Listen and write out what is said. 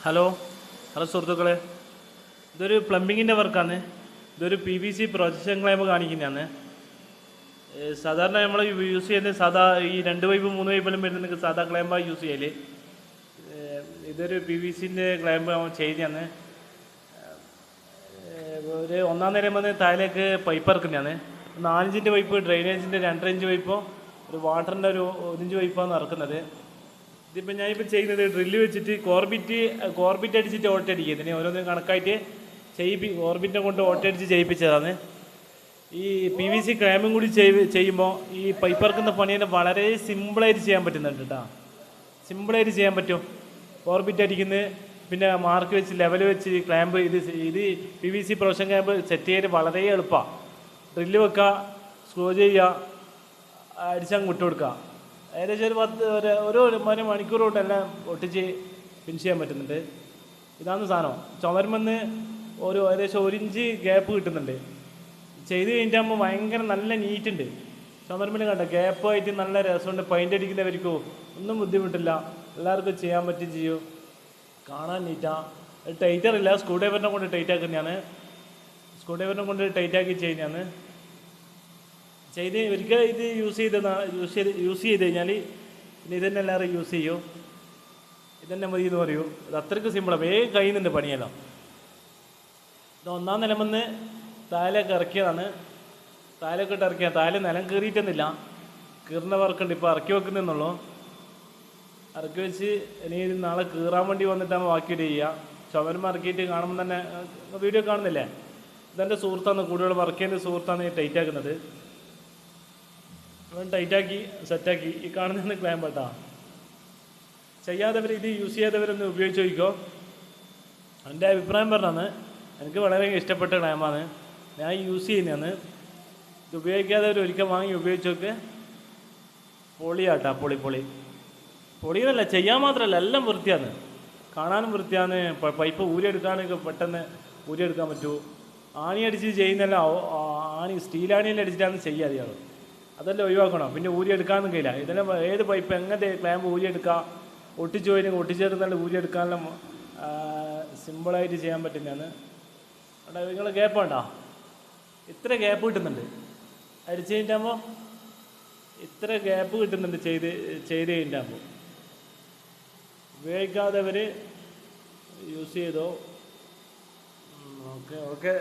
Hello hello സുഹൃത്തുക്കളെ, ഇതൊരു പ്ലംബിങ്ങിൻ്റെ വർക്കാണ്. ഇതൊരു PVC പ്രൊജക്ഷൻ ക്ലൈമ്പ് കാണിക്കുന്നതാണ്. സാധാരണ നമ്മൾ യൂസ് ചെയ്യുന്നത് ഈ 2 പൈപ്പ് 3 പൈപ്പെല്ലാം വരുന്ന സാധാ ക്ലൈമ്പാണ് യൂസ് ചെയ്യൽ. ഇതൊരു PVCൻ്റെ ക്ലൈമ്പ് ചെയ്യുന്നതാണ്. ഒരു 1-ാം നിലയിൽ വന്ന് താഴേക്ക് പൈപ്പ് ഇറക്കുന്നതാണ്. 4 ഇഞ്ചിൻ്റെ പൈപ്പ്, ഡ്രെയിനേജിൻ്റെ 2.5 ഇഞ്ച് പൈപ്പോ ഒരു വാട്ടറിൻ്റെ ഒരു 1 ഇഞ്ച് പൈപ്പാണ് ഇറക്കുന്നത്. ഇതിപ്പോൾ ഞാനിപ്പോൾ ചെയ്യുന്നത് ഡ്രില്ല് വെച്ചിട്ട് കോർബിറ്റ് അടിച്ചിട്ട് ഓട്ടടിക്കുക. ഇതിനെ ഓരോന്നും കണക്കായിട്ട് കോർബിറ്റിനെ കൊണ്ട് ഓട്ടടിച്ച് ചെയ്യിപ്പിച്ചതാണ്. ഈ PVC ക്ലൈമ്പും കൂടി ചെയ്യുമ്പോൾ ഈ പൈപ്പ് ഇറക്കുന്ന പണി തന്നെ വളരെ സിമ്പിളായിട്ട് ചെയ്യാൻ പറ്റുന്നുണ്ട് കേട്ടോ. സിമ്പിളായിട്ട് ചെയ്യാൻ പറ്റും. കോർബിറ്റ് അടിക്കുന്നത്, പിന്നെ മാർക്ക് വെച്ച് ലെവൽ വെച്ച് ക്ലാമ്പ് ഇത് PVC പ്രൊജക്ഷൻ ക്ലാമ്പ് സെറ്റ് ചെയ്യാൻ വളരെ എളുപ്പമാണ്. ഡ്രില്ല് വെക്കുക, സ്ക്രൂ ചെയ്യുക, അടിച്ചങ്ങ് വിട്ടുകൊടുക്കുക. ഏകദേശം ഒരു മണിക്കൂർ കൊണ്ട് എല്ലാം ഒട്ടിച്ച് ഫിനിഷ് ചെയ്യാൻ പറ്റുന്നുണ്ട്. ഇതാണ് സാധനം. ചുമരുമെന്ന് ഏകദേശം 1 ഇഞ്ച് ഗ്യാപ്പ് കിട്ടുന്നുണ്ട്. ചെയ്ത് കഴിഞ്ഞിട്ടാകുമ്പോൾ ഭയങ്കര നല്ല നീറ്റുണ്ട്. ചുമരുമെന്ന് കണ്ട ഗ്യാപ്പായിട്ട് നല്ല രസമുണ്ട്. പെയിൻ്റ് അടിക്കുന്നവർക്കോ ഒന്നും ബുദ്ധിമുട്ടില്ല, എല്ലാവർക്കും ചെയ്യാൻ പറ്റും ചെയ്യും. കാണാൻ നീറ്റാണ്. ടൈറ്ററില്ല, സ്ക്രൂ ഡ്രൈവറിനെ കൊണ്ട് ടൈറ്റ് ആക്കുന്നതാണ്. സ്ക്രൂ ഡ്രൈവറിനെ കൊണ്ട് ടൈറ്റാക്കി ചെയ്യുന്നതാണ്. ഒരിക്കൽ ഇത് യൂസ് ചെയ്ത് കഴിഞ്ഞാൽ പിന്നെ ഇതന്നെ എല്ലാവരും യൂസ് ചെയ്യും. ഇതന്നെ മതി എന്ന് പറയൂ. ഇത് അത്രയ്ക്ക് സിമ്പിളാണ്, വേഗം കഴിയുന്നുണ്ട് പണിയെല്ലാം. ഇത് 1-ാം നിലമെന്ന് താഴേക്ക് ഇറക്കിയതാണ്. താഴേക്കിട്ട് ഇറക്കിയ താഴെ നിലം കീറിയിട്ടൊന്നുമില്ല, കീറുന്ന വർക്കുണ്ട്. ഇപ്പോൾ ഇറക്കി വെക്കുന്നുള്ളൂ. ഇറക്കി വെച്ച് ഇനി നാളെ കീറാൻ വേണ്ടി വന്നിട്ടാകുമ്പോൾ ബാക്കി ചെയ്യുക. ചുമരും ഇറക്കിയിട്ട് കാണുമ്പോൾ തന്നെ വീഡിയോ കാണുന്നില്ലേ, ഇതെൻ്റെ സുഹൃത്താണ്, കൂടുതൽ വർക്ക് ചെയ്യുന്ന സുഹൃത്താണ് ടൈറ്റ് ആക്കുന്നത്. അവൻ ടൈറ്റാക്കി സെറ്റാക്കി. ഈ കാണുന്ന ക്ലൈമ്പ് കേട്ടോ. ചെയ്യാത്തവർ, ഇത് യൂസ് ചെയ്യാത്തവരൊന്ന് ഉപയോഗിച്ച് നോക്കിക്കോ. എൻ്റെ അഭിപ്രായം പറഞ്ഞാണ്, എനിക്ക് വളരെ ഇഷ്ടപ്പെട്ട ക്ലൈമ്പാണ്, ഞാൻ യൂസ് ചെയ്യുന്നതാണ്. ഇത് ഉപയോഗിക്കാത്തവർ ഒരിക്കൽ വാങ്ങി ഉപയോഗിച്ച് നോക്ക്. പൊളിയാട്ടാ, പൊളിയെന്നല്ല, ചെയ്യാൻ മാത്രമല്ല എല്ലാം വൃത്തിയാണ്, കാണാനും വൃത്തിയാണ്. പൈപ്പ് ഊരിയെടുക്കാനൊക്കെ പെട്ടെന്ന് ഊരിയെടുക്കാൻ പറ്റൂ. ആണി അടിച്ച് ചെയ്യുന്നല്ല, സ്റ്റീലാണിയെല്ലാം അടിച്ചിട്ടാണ് ചെയ്യാതെയാണ്. അതെല്ലാം ഒഴിവാക്കണം. പിന്നെ ഊരിയെടുക്കാനൊന്നും കഴിയില്ല. ഇതെല്ലാം ഏത് പൈപ്പ് എങ്ങനത്തെ ക്ലാമ്പ് ഊരിയെടുക്കുക, ഒട്ടിച്ചു പോയി ഒട്ടിച്ചേർന്നാലും ഊരിയെടുക്കാനെല്ലാം സിമ്പിളായിട്ട് ചെയ്യാൻ പറ്റുന്നതാണ്. അവിടെ നിങ്ങൾ ഗ്യാപ്പ് വേണ്ട, ഇത്ര ഗ്യാപ്പ് കിട്ടുന്നുണ്ട്. അടിച്ച് കഴിഞ്ഞിട്ടാകുമ്പോൾ ഇത്ര ഗ്യാപ്പ് കിട്ടുന്നുണ്ട് ചെയ്ത് കഴിഞ്ഞിട്ടാകുമ്പോൾ. ഉപയോഗിക്കാത്തവർ യൂസ് ചെയ്തോ. ഓക്കെ.